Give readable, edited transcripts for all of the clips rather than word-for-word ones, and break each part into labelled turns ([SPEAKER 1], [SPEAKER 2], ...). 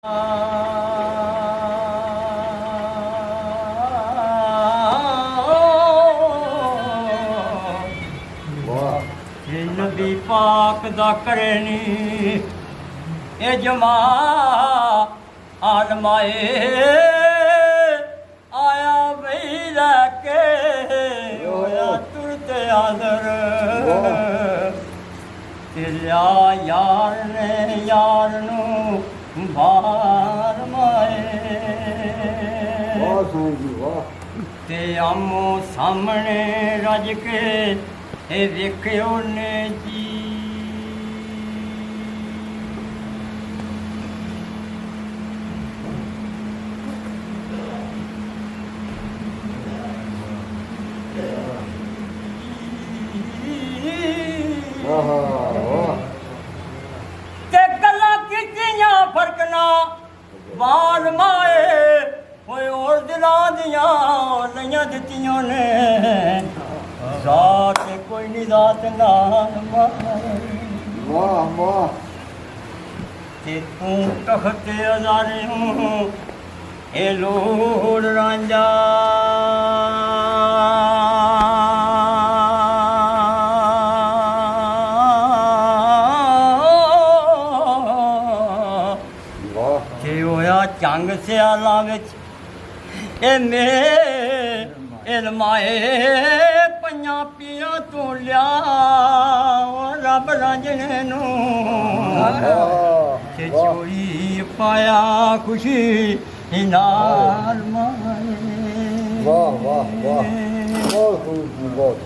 [SPEAKER 1] नबी पाक दा करनी ए जमा आलमाए आया वही लैके होया तुरते आदर ते लिया यार ने यार नू बार माए ते आमो सामने रज के ए वेख्यो ने जी ते गल्ला कीतियां फर्क ना बाल माए होए और दिलां दियां लइयां दित्तियां ने जात कोई नहीं जात नाल माए
[SPEAKER 2] वाह वाह
[SPEAKER 1] ते तू तख्ते अजारे हूँ ए लोड़ रांझा ते होया चंग सियाला विच ए मेरे इलमाए पंजां पिया तू लिया रब रांझने नू ते चोरी पाया खुशी नाल माए
[SPEAKER 2] वाह वाह वाह बहुत बहुत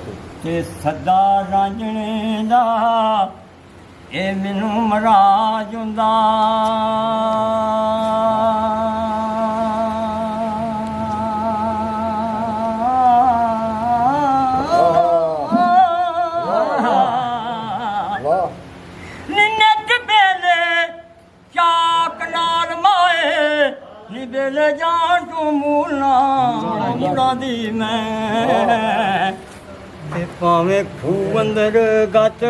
[SPEAKER 1] ते सदा रांझने दा ए मैनू मराज हुंदा बेले जान तू मूलना मुड़ा दी मैं ते भावें खूह अंदर गत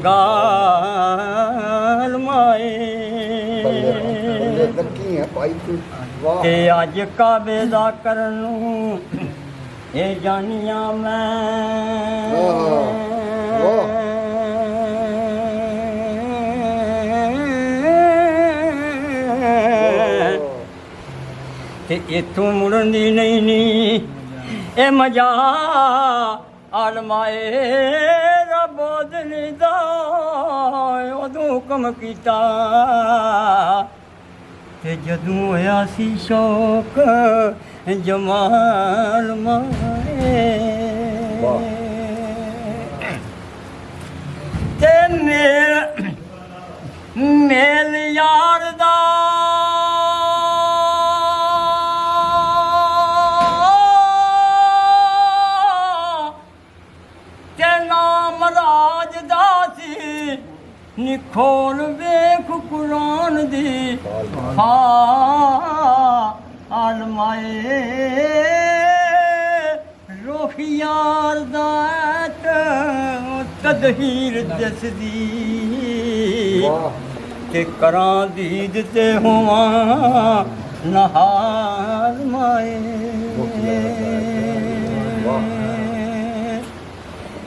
[SPEAKER 1] गाल माए ते अज काबे दा करनू ए जानिया मैं ते इत्थों मुड़न दी नहीं नी ए मजा आलमाए रब बदली दा उदों हुक्म कीता ते जदों होया सी शौक जमाल माए ते मेल यार दा निखोल वेख कुरान दी आलमाए रोहियार दात तदहीर दसदी ते करां दीद ते होवां नहार माए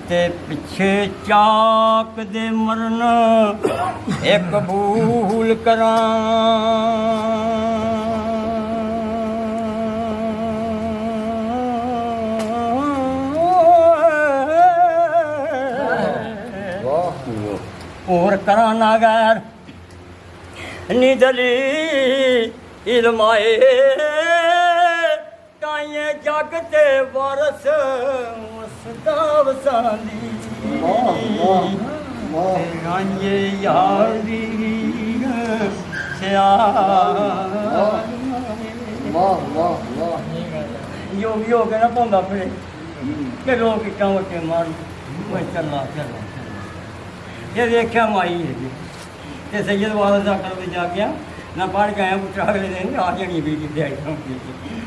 [SPEAKER 1] ते पिछे चाक दे मरन एक भूल करां और करां ना गैर निदली इलमाए काइए जग ते वारस सदा वसांदी रांझे यार दी योग योग ना पौंदा फिरे कि लोग इट्टां वट्टे मार मैं चलना चलना ये देखा माई है ते सैयद वाला जाकर भी जा गया ना पढ़ के आया पुछा अगले दिन आ जानी भी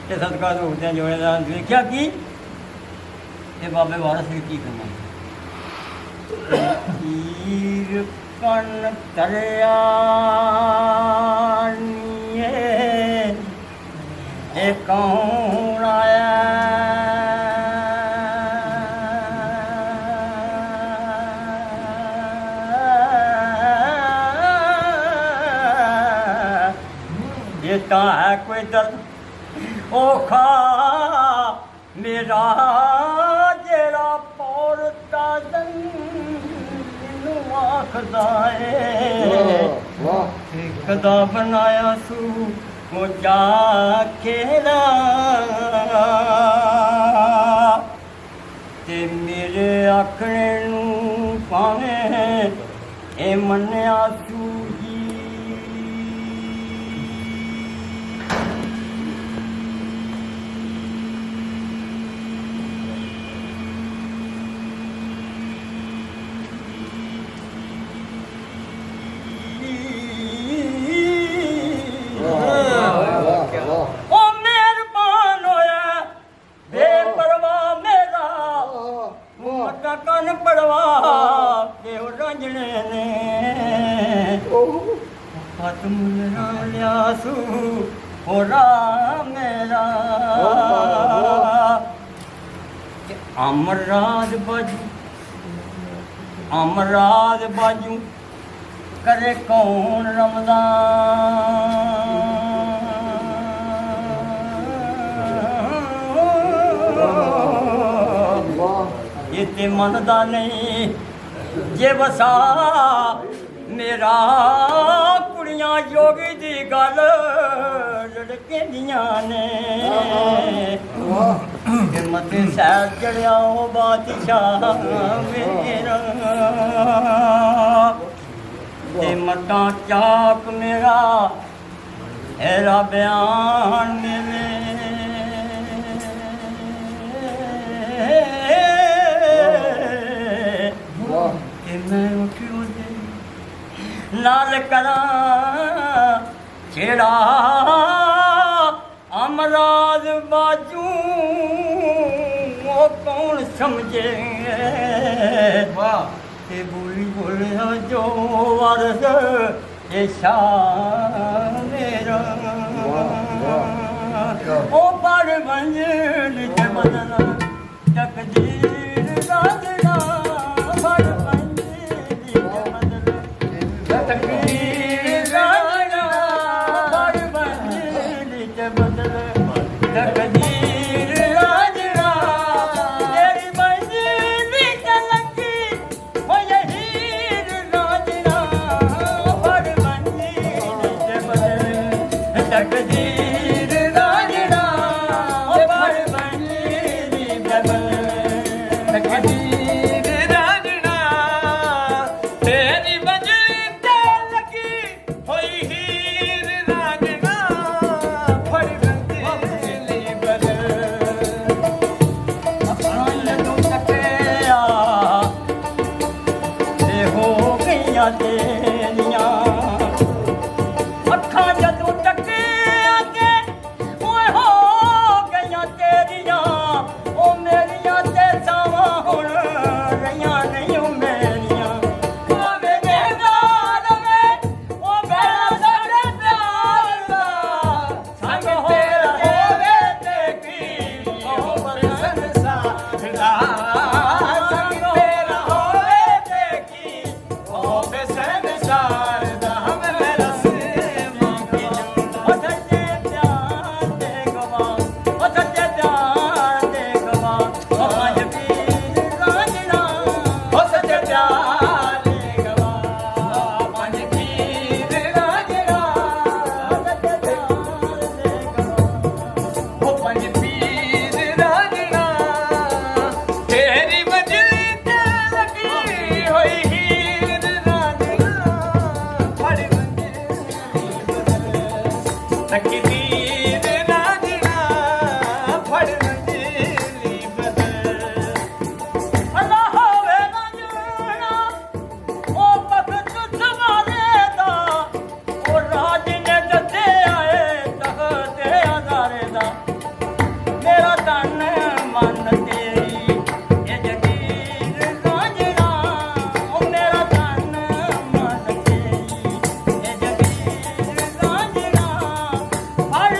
[SPEAKER 1] ते सदका रोकते जोड़े का देखा कि ये बाबे वारस ने की करना तीर कन तरिया ਇਹ ਤਾਂ ਹੈ ਕੋਈ ਦਰਦ ਔਖਾ ਮੇਰਾ ਜਿਹੜਾ ਪੌਰਤਾ ਦੰ ਨੂੰ ਆਖਦਾ ਏ
[SPEAKER 2] ਵਾਹ
[SPEAKER 1] ਕਦਾ ਬਣਾਇਆ ਸੂ ਉਹ ਜਾ ਖੇਲਾ ਤੇ ਮੇਰੇ ਆਖਣੇ ਨੂੰ ਭਾਵੇਂ ਇਹ ਮੰਨਿਆ ਸੂ ਜੀ ਉਹ ਮਿਹਰਬਾਨ ਹੋਇਆ ਬੇਪਰਵਾਹ ਮੇਰਾ ਮੱਕਾ ਕੰਨ ਪੜਵਾ ਤੇ ਉਹ ਰੰਜਣੇ ਨੇ ਹੱਥ ਮੁੰਨਾ ਲਿਆ ਸੂ ਹੋਰਾ ਮੇਰਾ ਅਮਰਾਦ ਬਾਜੂ करे कौन रमदान ये ते मनदा नहीं जे वसा मेरा कुड़ियां जोगी दी गल लड़के दियां ने मते सैर चढ़िया ओ बादशाह मेरा ते मटा चाक मेरा ऐरा बयान मेरे ते मैं उठियो दे नाल करा छेड़ा अमराज बाजू वो कौन समझे ते बोली बोलिया जो वर्ष ये शान मेरा ओ पर मंजिल के बदला तकदीर राजना पर मंजिल के बदला तकदीर राजना पर मंजिल के बदला तकदीर राजना तेरी मंजिल के लगी तकदीर राजना पर मंजिल तकदीर राजना तेरी मंजिल ते लगी होई हीर राजना पर मंजिल बदल अपना लदों तकिया ते हो गईया तेरियां ਅੱਖਾਂ ਜਦੋਂ ਟੱਕਿਆ ਕੇ ਓਏ ਹੋ ਗਈਆਂ ਤੇਰੀਆਂ ਉਹ ਮੇਰੀਆਂ ਤੇ ਸਾਵਾਂ ਹੁਣ ਰਹੀਆਂ ਨਹੀਂ ਉਹ ਮੇਰੀਆਂ ਭਾਵੇਂ ਦੇਦਾ ਰਵੇ ਉਹ ਮੇਰਾ ਸਾਡੇ ਪਿਆਰ ਦਾ ਸੰਗ ਹੋਵੇ ਤੇ ਕੀ ਉਹ ਸੰਸਾਰ ਦਾ ਸੰਗ ਤੇਰਾ ਹੋਵੇ ਤੇ ਕੀ ਉਹ ਸੰਸਾਰ ਦਾ तकदीर राजना फड़ मंजिली बदल अल्लाह होवे राजना ओ वक्त संभाले दा ओ राज ने दसे आए तखते हजारे दा मेरा तन मन तेरी ये जगीर राजना ओ मेरा तन मन तेरी ये जगीर राजना फड़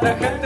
[SPEAKER 3] ਰੱਖੇ